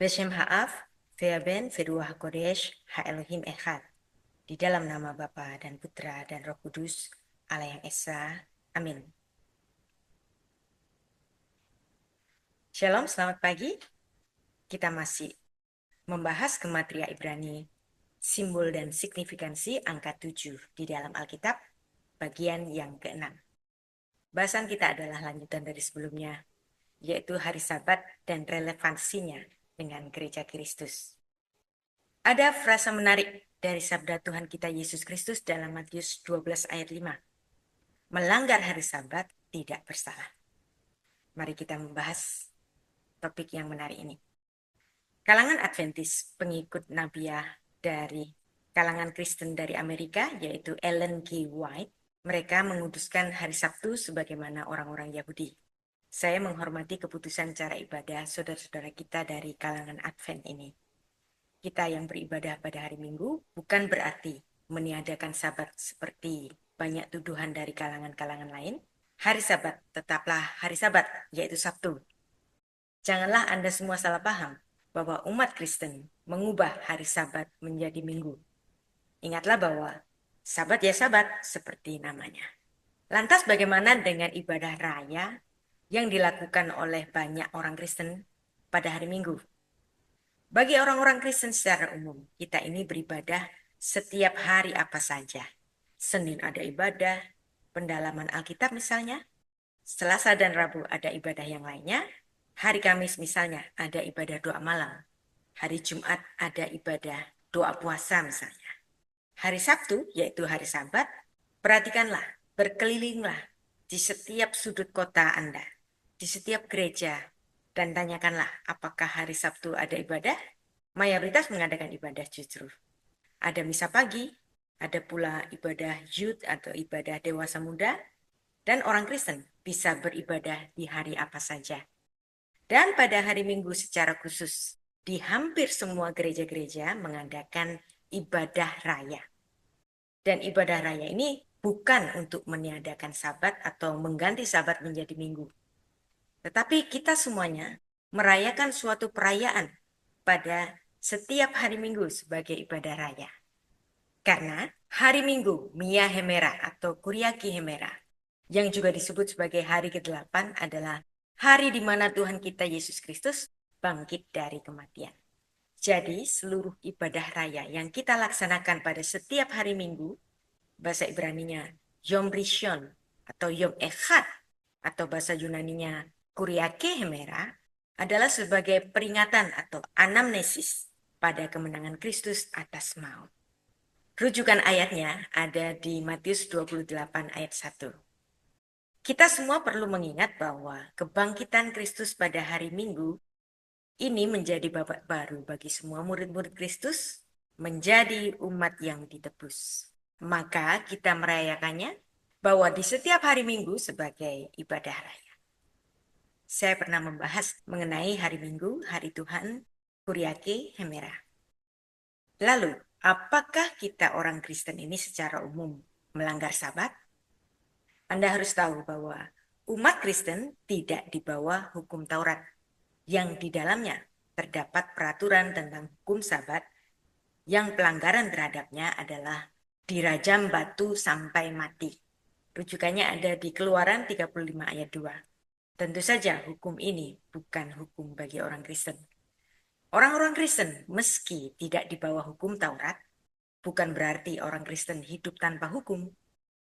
Beshem Ha'af, Ve'aben, Ve'ruah HaKodesh, Ha'elohim Echad. Di dalam nama Bapa dan Putra dan Roh Kudus, Allah yang Esa. Amin. Shalom, selamat pagi. Kita masih membahas Gematria Ibrani, simbol dan signifikansi angka 7 di dalam Alkitab, bagian yang ke-6. Bahasan kita adalah lanjutan dari sebelumnya, yaitu hari Sabat dan relevansinya dengan gereja Kristus. Ada frasa menarik dari sabda Tuhan kita Yesus Kristus dalam Matius 12 ayat 5. Melanggar hari Sabat tidak bersalah. Mari kita membahas topik yang menarik ini. Kalangan Adventis, pengikut Nabiah dari kalangan Kristen dari Amerika, yaitu Ellen G. White, mereka menguduskan hari Sabtu sebagaimana orang-orang Yahudi. Saya menghormati keputusan cara ibadah saudara-saudara kita dari kalangan Advent ini. Kita yang beribadah pada hari Minggu bukan berarti meniadakan Sabat seperti banyak tuduhan dari kalangan-kalangan lain. Hari Sabat tetaplah hari Sabat, yaitu Sabtu. Janganlah Anda semua salah paham bahwa umat Kristen mengubah hari Sabat menjadi Minggu. Ingatlah bahwa Sabat ya Sabat seperti namanya. Lantas bagaimana dengan ibadah raya yang dilakukan oleh banyak orang Kristen pada hari Minggu? Bagi orang-orang Kristen secara umum, kita ini beribadah setiap hari apa saja. Senin ada ibadah, pendalaman Alkitab misalnya. Selasa dan Rabu ada ibadah yang lainnya. Hari Kamis misalnya ada ibadah doa malam. Hari Jumat ada ibadah doa puasa misalnya. Hari Sabtu, yaitu hari Sabat, perhatikanlah, berkelilinglah di setiap sudut kota Anda, di setiap gereja, dan tanyakanlah apakah hari Sabtu ada ibadah. Mayoritas mengadakan ibadah justru. Ada misa pagi, ada pula ibadah youth atau ibadah dewasa muda, dan orang Kristen bisa beribadah di hari apa saja. Dan pada hari Minggu secara khusus, di hampir semua gereja-gereja mengadakan ibadah raya. Dan ibadah raya ini bukan untuk meniadakan Sabat atau mengganti Sabat menjadi Minggu. Tetapi kita semuanya merayakan suatu perayaan pada setiap hari Minggu sebagai ibadah raya. Karena hari Minggu, Mia Hemera atau Kuriaki Hemera, yang juga disebut sebagai hari ke-8 adalah hari di mana Tuhan kita Yesus Kristus bangkit dari kematian. Jadi seluruh ibadah raya yang kita laksanakan pada setiap hari Minggu, bahasa Ibraninya Yom Rishon atau Yom Echad, atau bahasa Yunaninya Kuriake Hemera, adalah sebagai peringatan atau anamnesis pada kemenangan Kristus atas maut. Rujukan ayatnya ada di Matius 28 ayat 1. Kita semua perlu mengingat bahwa kebangkitan Kristus pada hari Minggu ini menjadi babak baru bagi semua murid-murid Kristus menjadi umat yang ditebus. Maka kita merayakannya bahwa di setiap hari Minggu sebagai ibadah raya. Saya pernah membahas mengenai hari Minggu, hari Tuhan, Kuriake Hemera. Lalu, apakah kita orang Kristen ini secara umum melanggar Sabat? Anda harus tahu bahwa umat Kristen tidak di bawah hukum Taurat, yang di dalamnya terdapat peraturan tentang hukum Sabat, yang pelanggaran terhadapnya adalah dirajam batu sampai mati. Rujukannya ada di Keluaran 35 ayat 2. Tentu saja hukum ini bukan hukum bagi orang Kristen. Orang-orang Kristen meski tidak di bawah hukum Taurat, bukan berarti orang Kristen hidup tanpa hukum.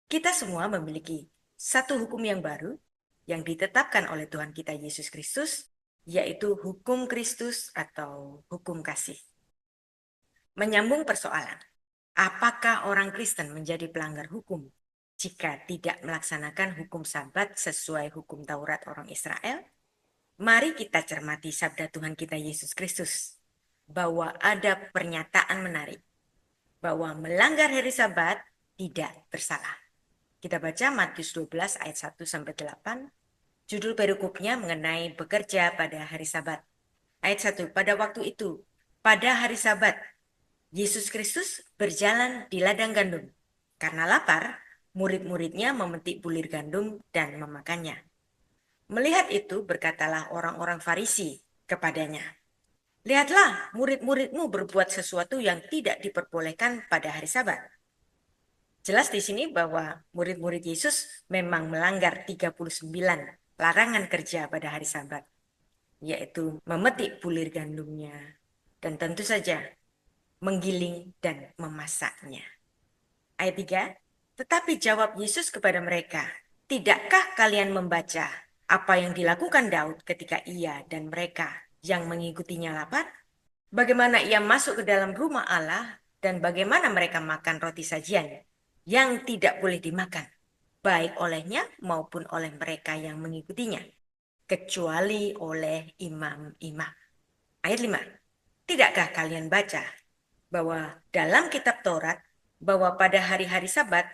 Kita semua memiliki satu hukum yang baru yang ditetapkan oleh Tuhan kita Yesus Kristus, yaitu hukum Kristus atau hukum kasih. Menyambung persoalan, apakah orang Kristen menjadi pelanggar hukum jika tidak melaksanakan hukum Sabat sesuai hukum Taurat orang Israel? Mari kita cermati sabda Tuhan kita Yesus Kristus, bahwa ada pernyataan menarik, bahwa melanggar hari Sabat tidak bersalah. Kita baca Matius 12 ayat 1-8, judul perikopnya mengenai bekerja pada hari Sabat. Ayat 1, pada waktu itu, pada hari Sabat, Yesus Kristus berjalan di ladang gandum. Karena lapar, murid-muridnya memetik bulir gandum dan memakannya. Melihat itu, berkatalah orang-orang Farisi kepadanya, Lihatlah, murid-muridmu berbuat sesuatu yang tidak diperbolehkan pada hari Sabat. Jelas di sini bahwa murid-murid Yesus memang melanggar 39 larangan kerja pada hari Sabat, yaitu memetik bulir gandumnya, dan tentu saja menggiling dan memasaknya. Ayat 3, tetapi jawab Yesus kepada mereka, tidakkah kalian membaca apa yang dilakukan Daud ketika ia dan mereka yang mengikutinya lapar? Bagaimana ia masuk ke dalam rumah Allah dan bagaimana mereka makan roti sajian yang tidak boleh dimakan, baik olehnya maupun oleh mereka yang mengikutinya, kecuali oleh imam-imam. Ayat 5. Tidakkah kalian baca bahwa dalam kitab Taurat bahwa pada hari-hari Sabat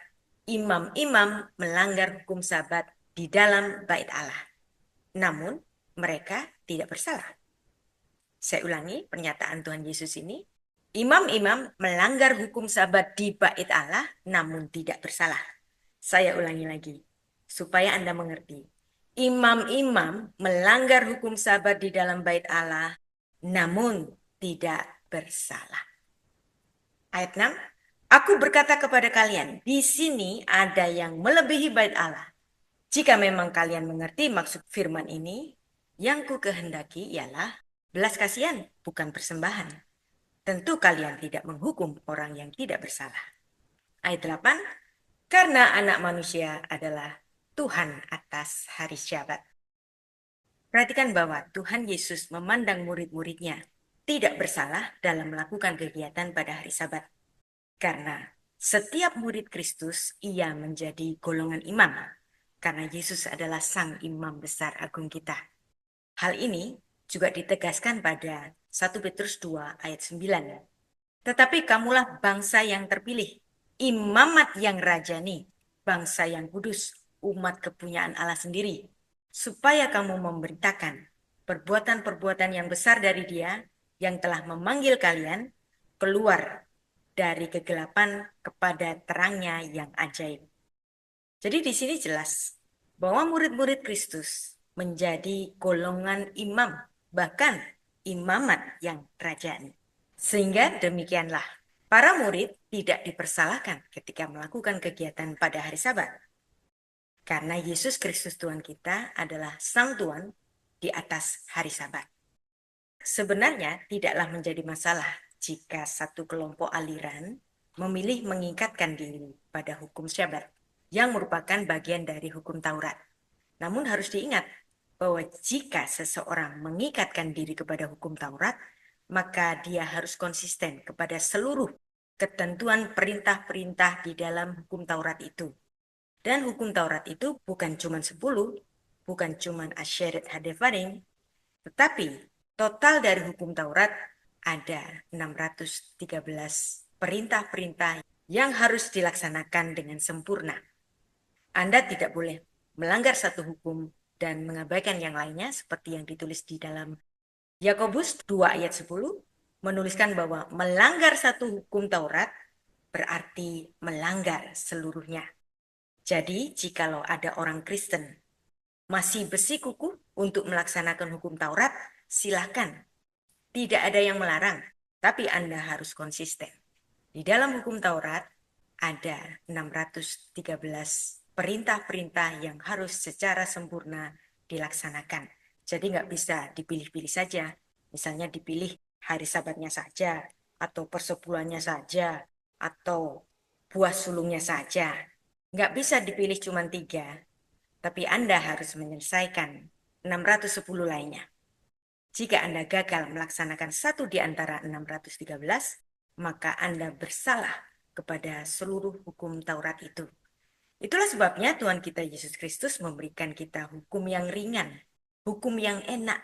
imam-imam melanggar hukum Sabat di dalam bait Allah. Namun mereka tidak bersalah. Saya ulangi pernyataan Tuhan Yesus ini. Imam-imam melanggar hukum Sabat di bait Allah namun tidak bersalah. Saya ulangi lagi supaya Anda mengerti. Imam-imam melanggar hukum Sabat di dalam bait Allah namun tidak bersalah. Ayat 6, aku berkata kepada kalian, di sini ada yang melebihi bait Allah. Jika memang kalian mengerti maksud firman ini, yang ku kehendaki ialah belas kasihan, bukan persembahan. Tentu kalian tidak menghukum orang yang tidak bersalah. Ayat 8, karena anak manusia adalah Tuhan atas hari Syabat. Perhatikan bahwa Tuhan Yesus memandang murid-muridnya tidak bersalah dalam melakukan kegiatan pada hari Sabat. Karena setiap murid Kristus, ia menjadi golongan imam. Karena Yesus adalah sang imam besar agung kita. Hal ini juga ditegaskan pada 1 Petrus 2 ayat 9. Tetapi kamulah bangsa yang terpilih, imamat yang rajani, bangsa yang kudus, umat kepunyaan Allah sendiri, supaya kamu memberitakan perbuatan-perbuatan yang besar dari Dia yang telah memanggil kalian keluar dari kegelapan kepada terangnya yang ajaib. Jadi di sini jelas bahwa murid-murid Kristus menjadi golongan imam, bahkan imamat yang rajani. Sehingga demikianlah, para murid tidak dipersalahkan ketika melakukan kegiatan pada hari Sabat. Karena Yesus Kristus Tuhan kita adalah Sang Tuhan di atas hari Sabat. Sebenarnya tidaklah menjadi masalah jika satu kelompok aliran memilih mengikatkan diri pada hukum Syabat yang merupakan bagian dari hukum Taurat. Namun harus diingat bahwa jika seseorang mengikatkan diri kepada hukum Taurat, maka dia harus konsisten kepada seluruh ketentuan perintah-perintah di dalam hukum Taurat itu. Dan hukum Taurat itu bukan cuma 10, bukan cuma asyeret hadefarim, tetapi total dari hukum Taurat ada 613 perintah-perintah yang harus dilaksanakan dengan sempurna. Anda tidak boleh melanggar satu hukum dan mengabaikan yang lainnya seperti yang ditulis di dalam Yakobus 2 ayat 10 menuliskan bahwa melanggar satu hukum Taurat berarti melanggar seluruhnya. Jadi, jikalau ada orang Kristen masih bersikukuh untuk melaksanakan hukum Taurat, silahkan. Tidak ada yang melarang, tapi Anda harus konsisten. Di dalam hukum Taurat ada 613 perintah-perintah yang harus secara sempurna dilaksanakan. Jadi nggak bisa dipilih-pilih saja. Misalnya dipilih hari Sabatnya saja, atau persepuluhannya saja, atau buah sulungnya saja. Nggak bisa dipilih cuma 3, tapi Anda harus menyelesaikan 610 lainnya. Jika Anda gagal melaksanakan satu di antara 613, maka Anda bersalah kepada seluruh hukum Taurat itu. Itulah sebabnya Tuhan kita Yesus Kristus memberikan kita hukum yang ringan, hukum yang enak,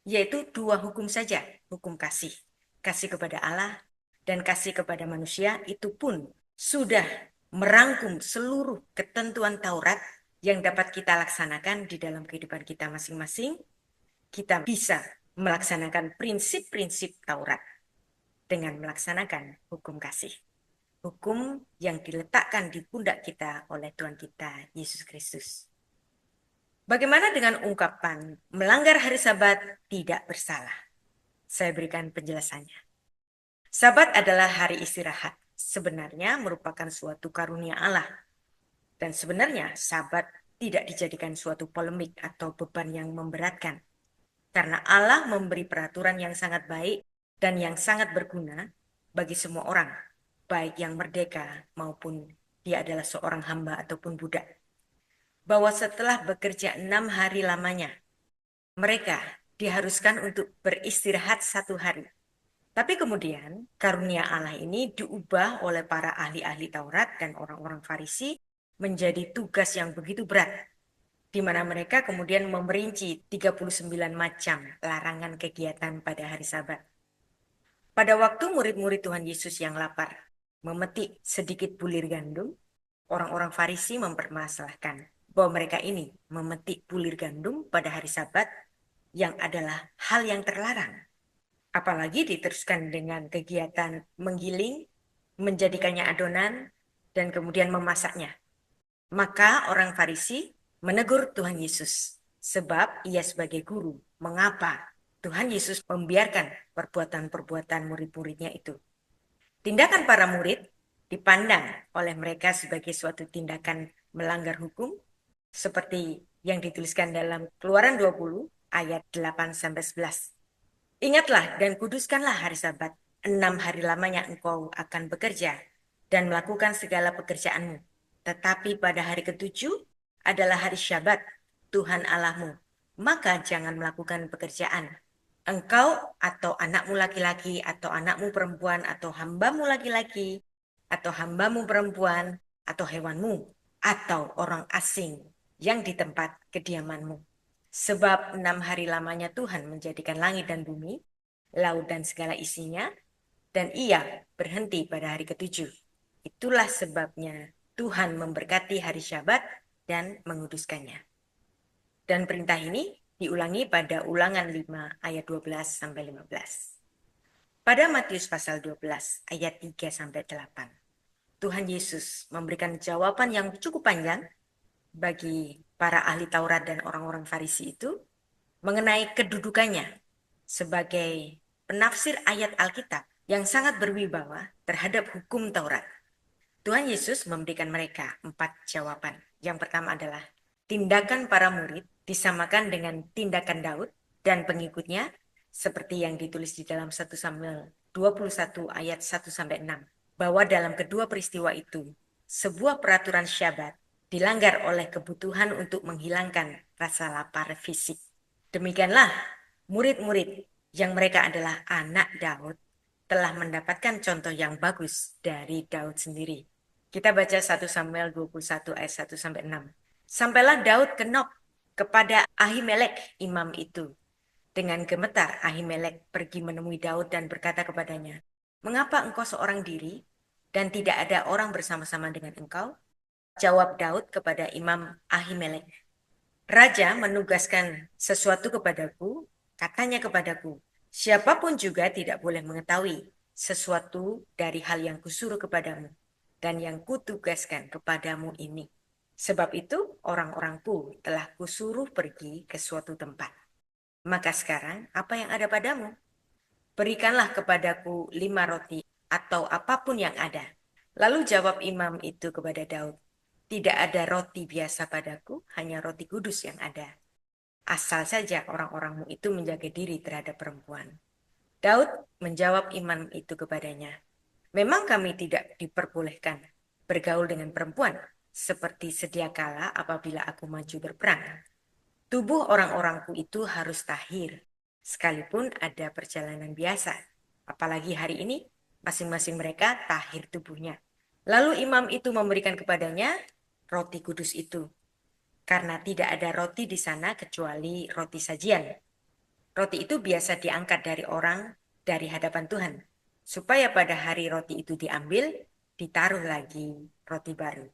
yaitu 2 hukum saja, hukum kasih. Kasih kepada Allah dan kasih kepada manusia itu pun sudah merangkum seluruh ketentuan Taurat yang dapat kita laksanakan di dalam kehidupan kita masing-masing. Kita bisa melaksanakan prinsip-prinsip Taurat dengan melaksanakan hukum kasih. Hukum yang diletakkan di pundak kita oleh Tuhan kita, Yesus Kristus. Bagaimana dengan ungkapan melanggar hari Sabat tidak bersalah? Saya berikan penjelasannya. Sabat adalah hari istirahat. Sebenarnya merupakan suatu karunia Allah. Dan sebenarnya sabat tidak dijadikan suatu polemik atau beban yang memberatkan. Karena Allah memberi peraturan yang sangat baik dan yang sangat berguna bagi semua orang, baik yang merdeka maupun dia adalah seorang hamba ataupun budak. Bahwa setelah bekerja 6 hari lamanya, mereka diharuskan untuk beristirahat 1 hari. Tapi kemudian karunia Allah ini diubah oleh para ahli-ahli Taurat dan orang-orang Farisi menjadi tugas yang begitu berat, di mana mereka kemudian memerinci 39 macam larangan kegiatan pada hari Sabat. Pada waktu murid-murid Tuhan Yesus yang lapar memetik sedikit bulir gandum, orang-orang Farisi mempermasalahkan bahwa mereka ini memetik bulir gandum pada hari Sabat yang adalah hal yang terlarang. Apalagi diteruskan dengan kegiatan menggiling, menjadikannya adonan, dan kemudian memasaknya. Maka orang Farisi menegur Tuhan Yesus, sebab ia sebagai guru, mengapa Tuhan Yesus membiarkan perbuatan-perbuatan murid-muridnya itu. Tindakan para murid dipandang oleh mereka sebagai suatu tindakan melanggar hukum, seperti yang dituliskan dalam Keluaran 20 ayat 8-11. Ingatlah dan kuduskanlah hari Sabat. 6 hari lamanya engkau akan bekerja dan melakukan segala pekerjaanmu. Tetapi pada hari ketujuh adalah hari Syabat Tuhan Allahmu. Maka jangan melakukan pekerjaan. Engkau atau anakmu laki-laki atau anakmu perempuan atau hambamu laki-laki atau hambamu perempuan atau hewanmu atau orang asing yang di tempat kediamanmu. Sebab 6 hari lamanya Tuhan menjadikan langit dan bumi, laut dan segala isinya, dan ia berhenti pada hari ketujuh. Itulah sebabnya Tuhan memberkati hari Syabat dan menguduskannya. Dan perintah ini diulangi pada Ulangan 5 ayat 12-15. Pada Matius pasal 12 ayat 3-8, Tuhan Yesus memberikan jawaban yang cukup panjang bagi para ahli Taurat dan orang-orang Farisi itu mengenai kedudukannya sebagai penafsir ayat Alkitab yang sangat berwibawa terhadap hukum Taurat. Tuhan Yesus memberikan mereka 4 jawaban. Yang pertama adalah tindakan para murid disamakan dengan tindakan Daud dan pengikutnya seperti yang ditulis di dalam 1 Samuel 21 ayat 1-6. Bahwa dalam kedua peristiwa itu, sebuah peraturan Syabat dilanggar oleh kebutuhan untuk menghilangkan rasa lapar fisik. Demikianlah murid-murid yang mereka adalah anak Daud telah mendapatkan contoh yang bagus dari Daud sendiri. Kita baca 1 Samuel 21 ayat 1-6. Sampailah Daud ke Nob kepada Ahimelek imam itu. Dengan gemetar Ahimelek pergi menemui Daud dan berkata kepadanya, "Mengapa engkau seorang diri dan tidak ada orang bersama-sama dengan engkau?" Jawab Daud kepada Imam Ahimelek, "Raja menugaskan sesuatu kepadaku, katanya kepadaku, siapapun juga tidak boleh mengetahui sesuatu dari hal yang kusuruh kepadamu dan yang kutugaskan kepadamu ini. Sebab itu orang-orangku telah kusuruh pergi ke suatu tempat. Maka sekarang apa yang ada padamu? Berikanlah kepadaku 5 roti atau apapun yang ada." Lalu jawab imam itu kepada Daud, "Tidak ada roti biasa padaku, hanya roti kudus yang ada. Asal saja orang-orangmu itu menjaga diri terhadap perempuan." Daud menjawab imam itu kepadanya, "Memang kami tidak diperbolehkan bergaul dengan perempuan, seperti sedia kala apabila aku maju berperang. Tubuh orang-orangku itu harus tahir, sekalipun ada perjalanan biasa. Apalagi hari ini, masing-masing mereka tahir tubuhnya." Lalu imam itu memberikan kepadanya roti kudus itu, karena tidak ada roti di sana kecuali roti sajian. Roti itu biasa diangkat dari orang dari hadapan Tuhan, supaya pada hari roti itu diambil, ditaruh lagi roti baru.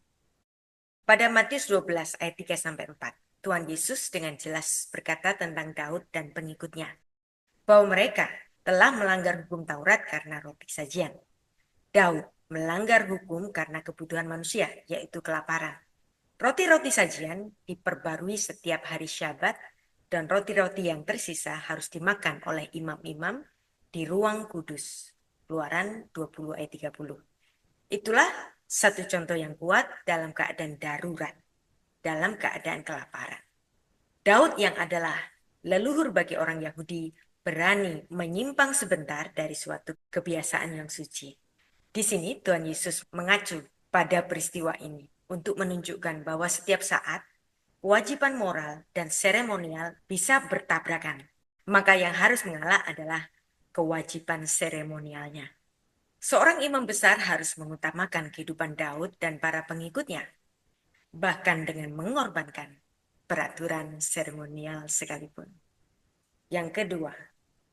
Pada Matius 12 ayat 3-4, Tuhan Yesus dengan jelas berkata tentang Daud dan pengikutnya, bahwa mereka telah melanggar hukum Taurat karena roti sajian. Daud melanggar hukum karena kebutuhan manusia, yaitu kelaparan. Roti-roti sajian diperbarui setiap hari Syabat, dan roti-roti yang tersisa harus dimakan oleh imam-imam di ruang kudus. Keluaran 20 ayat 30. Itulah satu contoh yang kuat dalam keadaan darurat, dalam keadaan kelaparan. Daud yang adalah leluhur bagi orang Yahudi berani menyimpang sebentar dari suatu kebiasaan yang suci. Di sini Tuhan Yesus mengacu pada peristiwa ini untuk menunjukkan bahwa setiap saat kewajiban moral dan seremonial bisa bertabrakan. Maka yang harus mengalah adalah kewajiban seremonialnya. Seorang imam besar harus mengutamakan kehidupan Daud dan para pengikutnya, bahkan dengan mengorbankan peraturan seremonial sekalipun. Yang kedua,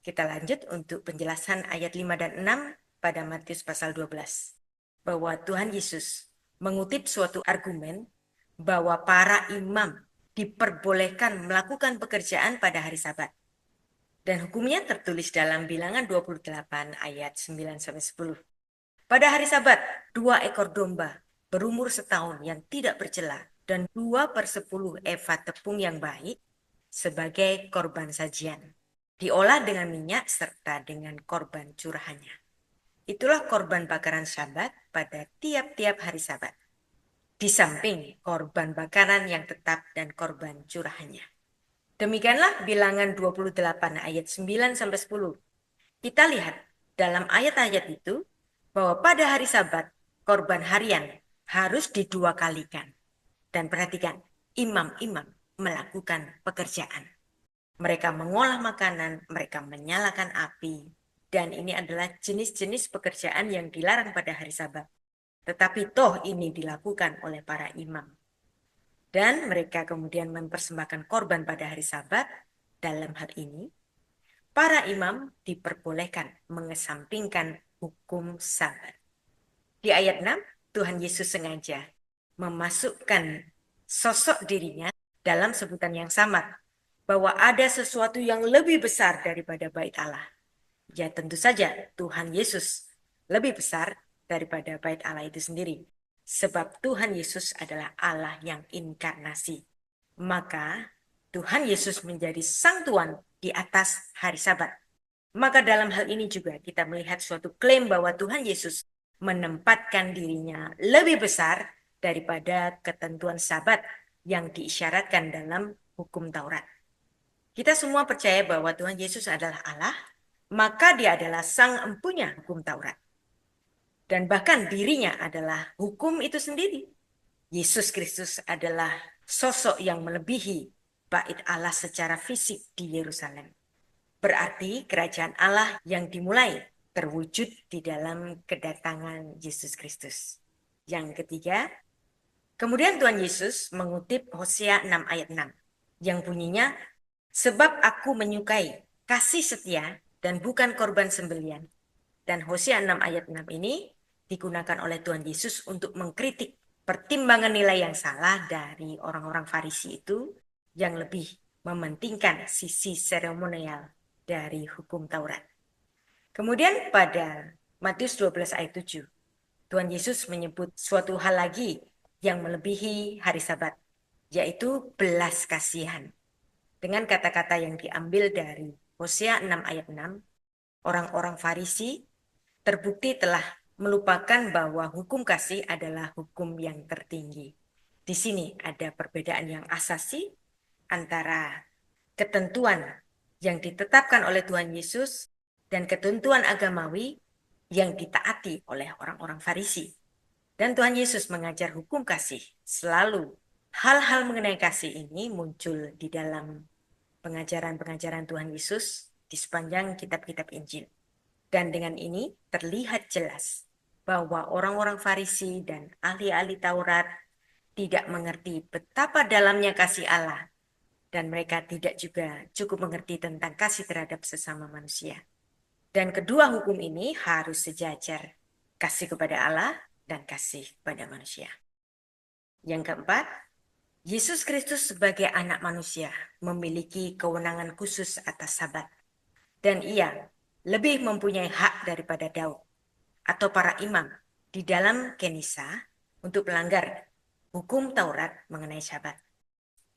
kita lanjut untuk penjelasan ayat 5 dan 6 pada Matius pasal 12. Bahwa Tuhan Yesus mengutip suatu argumen bahwa para imam diperbolehkan melakukan pekerjaan pada hari Sabat. Dan hukumnya tertulis dalam Bilangan 28 ayat 9-10. Pada hari Sabat, 2 ekor domba berumur setahun yang tidak bercela dan 2/10 eva tepung yang baik sebagai korban sajian. Diolah dengan minyak serta dengan korban curahannya. Itulah korban bakaran Sabat pada tiap-tiap hari Sabat. Di samping korban bakaran yang tetap dan korban curahannya. Demikianlah Bilangan 28 ayat 9-10. Kita lihat dalam ayat-ayat itu bahwa pada hari Sabat korban harian harus didua kalikan. Dan perhatikan, imam-imam melakukan pekerjaan. Mereka mengolah makanan, mereka menyalakan api. Dan ini adalah jenis-jenis pekerjaan yang dilarang pada hari Sabat. Tetapi toh ini dilakukan oleh para imam. Dan mereka kemudian mempersembahkan korban pada hari Sabat. Dalam hal ini, para imam diperbolehkan mengesampingkan hukum Sabat. Di ayat 6, Tuhan Yesus sengaja memasukkan sosok dirinya dalam sebutan yang sama, bahwa ada sesuatu yang lebih besar daripada bait Allah. Ya tentu saja Tuhan Yesus lebih besar daripada bait Allah itu sendiri. Sebab Tuhan Yesus adalah Allah yang inkarnasi. Maka Tuhan Yesus menjadi sang Tuhan di atas hari Sabat. Maka dalam hal ini juga kita melihat suatu klaim bahwa Tuhan Yesus menempatkan dirinya lebih besar daripada ketentuan Sabat yang diisyaratkan dalam hukum Taurat. Kita semua percaya bahwa Tuhan Yesus adalah Allah, maka dia adalah sang empunya hukum Taurat. Dan bahkan dirinya adalah hukum itu sendiri. Yesus Kristus adalah sosok yang melebihi bait Allah secara fisik di Yerusalem. Berarti kerajaan Allah yang dimulai terwujud di dalam kedatangan Yesus Kristus. Yang ketiga, kemudian Tuhan Yesus mengutip Hosea 6 ayat 6 yang bunyinya, sebab aku menyukai kasih setia dan bukan korban sembelian. Dan Hosea 6 ayat 6 ini digunakan oleh Tuhan Yesus untuk mengkritik pertimbangan nilai yang salah dari orang-orang Farisi itu yang lebih mementingkan sisi seremonial dari hukum Taurat. Kemudian pada Matius 12 ayat 7, Tuhan Yesus menyebut suatu hal lagi yang melebihi hari Sabat, yaitu belas kasihan. Dengan kata-kata yang diambil dari Hosea 6 ayat 6, orang-orang Farisi terbukti telah melupakan bahwa hukum kasih adalah hukum yang tertinggi. Di sini ada perbedaan yang asasi antara ketentuan yang ditetapkan oleh Tuhan Yesus dan ketentuan agamawi yang ditaati oleh orang-orang Farisi. Dan Tuhan Yesus mengajar hukum kasih. Selalu hal-hal mengenai kasih ini muncul di dalam pengajaran-pengajaran Tuhan Yesus di sepanjang kitab-kitab Injil. Dan dengan ini terlihat jelas bahwa orang-orang Farisi dan ahli-ahli Taurat tidak mengerti betapa dalamnya kasih Allah. Dan mereka tidak juga cukup mengerti tentang kasih terhadap sesama manusia. Dan kedua hukum ini harus sejajar, kasih kepada Allah dan kasih kepada manusia. Yang keempat, Yesus Kristus sebagai anak manusia memiliki kewenangan khusus atas Sabat. Dan ia lebih mempunyai hak daripada Daud atau para imam di dalam Kenisa untuk melanggar hukum Taurat mengenai Sabat.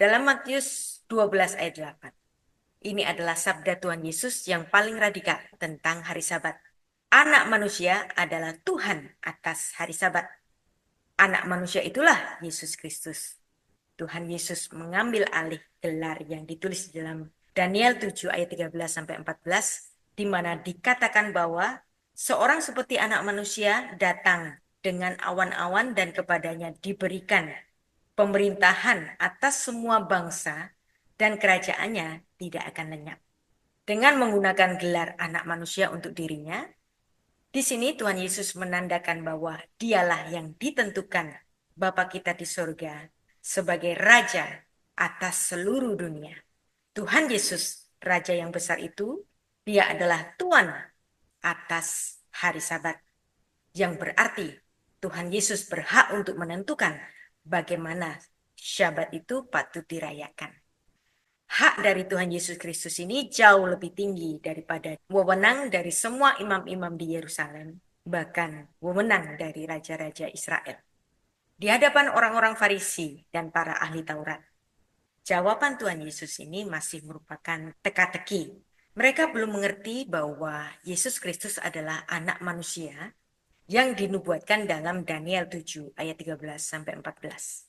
Dalam Matius 12 ayat 8, Ini adalah sabda Tuhan Yesus yang paling radikal tentang hari Sabat. Anak manusia adalah Tuhan atas hari Sabat. Anak manusia itulah Yesus Kristus. Tuhan Yesus mengambil alih gelar yang ditulis di dalam Daniel 7 ayat 13 sampai 14, di mana dikatakan bahwa seorang seperti anak manusia datang dengan awan-awan dan kepadanya diberikan pemerintahan atas semua bangsa dan kerajaannya tidak akan lenyap. Dengan menggunakan gelar anak manusia untuk dirinya, di sini Tuhan Yesus menandakan bahwa dialah yang ditentukan Bapa kita di surga sebagai Raja atas seluruh dunia. Tuhan Yesus, Raja yang besar itu, dia adalah Tuhan atas hari Sabat. Yang berarti Tuhan Yesus berhak untuk menentukan bagaimana Syabat itu patut dirayakan. Hak dari Tuhan Yesus Kristus ini jauh lebih tinggi daripada wewenang dari semua imam-imam di Yerusalem, bahkan wewenang dari raja-raja Israel. Di hadapan orang-orang Farisi dan para ahli Taurat, jawaban Tuhan Yesus ini masih merupakan teka-teki. Mereka belum mengerti bahwa Yesus Kristus adalah anak manusia yang dinubuatkan dalam Daniel 7 ayat 13 sampai 14.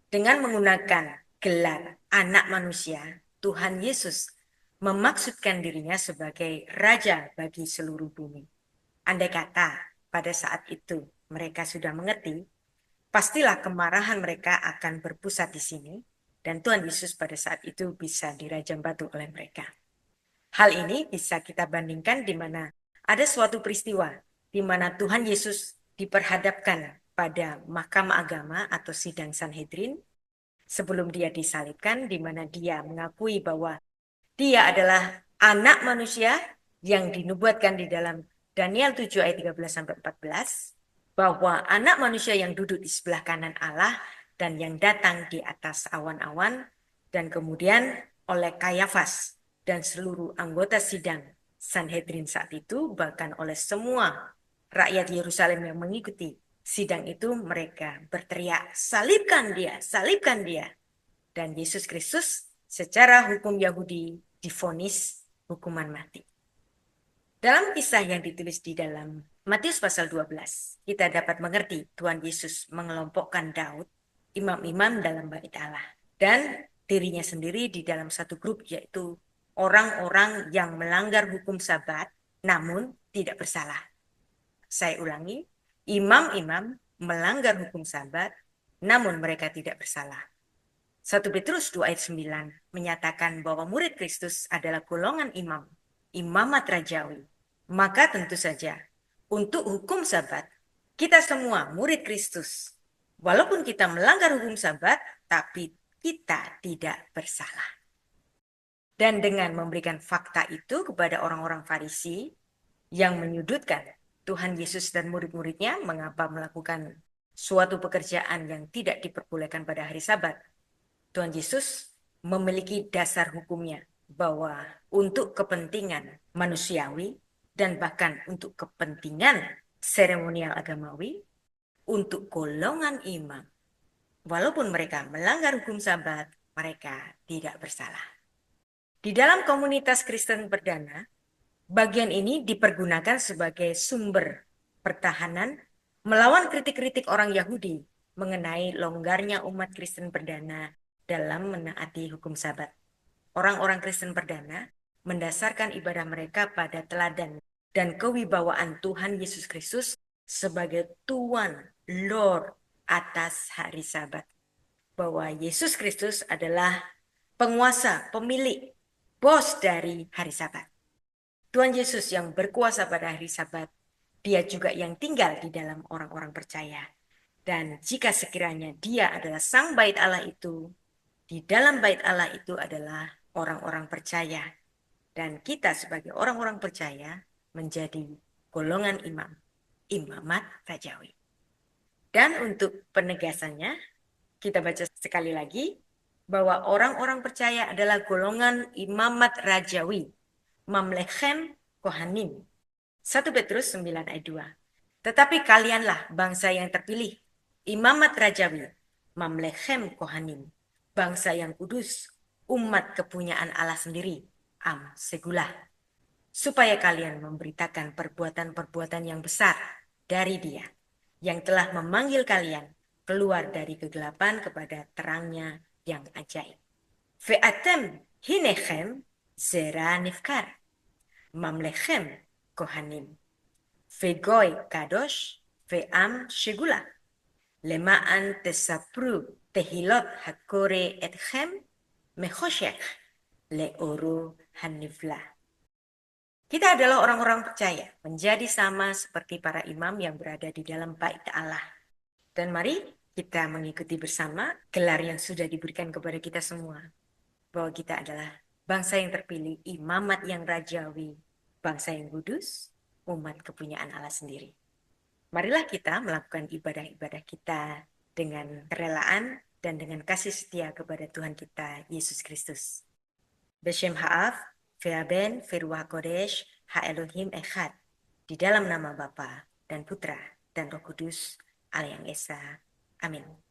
Dengan menggunakan gelar anak manusia, Tuhan Yesus memaksudkan dirinya sebagai raja bagi seluruh bumi. Andai kata pada saat itu mereka sudah mengerti, pastilah kemarahan mereka akan berpusat di sini, dan Tuhan Yesus pada saat itu bisa dirajam batu oleh mereka. Hal ini bisa kita bandingkan di mana ada suatu peristiwa di mana Tuhan Yesus diperhadapkan pada mahkamah agama atau sidang Sanhedrin sebelum dia disalibkan, di mana dia mengakui bahwa dia adalah anak manusia yang dinubuatkan di dalam Daniel 7 ayat 13 sampai 14, bahwa anak manusia yang duduk di sebelah kanan Allah dan yang datang di atas awan-awan, dan kemudian oleh Kayafas dan seluruh anggota sidang Sanhedrin saat itu, bahkan oleh semua rakyat Yerusalem yang mengikuti sidang itu, mereka berteriak, salibkan dia, salibkan dia. Dan Yesus Kristus secara hukum Yahudi divonis hukuman mati. Dalam kisah yang ditulis di dalam Matius pasal 12, kita dapat mengerti Tuhan Yesus mengelompokkan Daud, imam-imam dalam bait Allah, dan dirinya sendiri di dalam satu grup, yaitu orang-orang yang melanggar hukum Sabat namun tidak bersalah. Saya ulangi, imam-imam melanggar hukum Sabat namun mereka tidak bersalah. 1 Petrus 2 ayat 9 menyatakan bahwa murid Kristus adalah golongan imam, imamat rajawi. Maka tentu saja, untuk hukum Sabat, kita semua murid Kristus. Walaupun kita melanggar hukum Sabat, tapi kita tidak bersalah. Dan dengan memberikan fakta itu kepada orang-orang Farisi yang menyudutkan Tuhan Yesus dan murid-muridnya mengapa melakukan suatu pekerjaan yang tidak diperbolehkan pada hari Sabat, Tuhan Yesus memiliki dasar hukumnya bahwa untuk kepentingan manusiawi dan bahkan untuk kepentingan seremonial agamawi, untuk golongan imam, walaupun mereka melanggar hukum Sabat, mereka tidak bersalah. Di dalam komunitas Kristen perdana, bagian ini dipergunakan sebagai sumber pertahanan melawan kritik-kritik orang Yahudi mengenai longgarnya umat Kristen perdana dalam menaati hukum Sabat. Orang-orang Kristen perdana mendasarkan ibadah mereka pada teladan dan kewibawaan Tuhan Yesus Kristus sebagai Tuhan, Lord atas hari Sabat. Bahwa Yesus Kristus adalah penguasa, pemilik, bos dari hari Sabat. Tuhan Yesus yang berkuasa pada hari Sabat, dia juga yang tinggal di dalam orang-orang percaya. Dan jika sekiranya dia adalah sang bait Allah itu, di dalam bait Allah itu adalah orang-orang percaya. Dan kita sebagai orang-orang percaya menjadi golongan imam, imamat rajawi. Dan untuk penegasannya, kita baca sekali lagi bahwa orang-orang percaya adalah golongan imamat rajawi, mamlechem kohanim. 1 Petrus 9 ayat 2. Tetapi kalianlah bangsa yang terpilih, imamat rajawi, mamlechem kohanim, bangsa yang kudus, umat kepunyaan Allah sendiri, am segulah, supaya kalian memberitakan perbuatan-perbuatan yang besar dari Dia, yang telah memanggil kalian keluar dari kegelapan kepada terangnya yang ajaib. Ve'atem hinechem zera nifkar, mamlechem kohanim, vegoy kadosh, ve'am shegula, lemaan tesapru tehilot hakore etchem mechoshech leoru haniflah. Kita adalah orang-orang percaya, menjadi sama seperti para imam yang berada di dalam bait Allah. Dan mari kita mengikuti bersama gelar yang sudah diberikan kepada kita semua, bahwa kita adalah bangsa yang terpilih, imamat yang rajawi, bangsa yang kudus, umat kepunyaan Allah sendiri. Marilah kita melakukan ibadah-ibadah kita dengan kerelaan dan dengan kasih setia kepada Tuhan kita, Yesus Kristus. Beshem Ha'af, Ve'aben, Ve'ruah Kodesh, Ha'elohim Echad, di dalam nama Bapa dan Putra dan Roh Kudus, Allah yang Esa. Amin.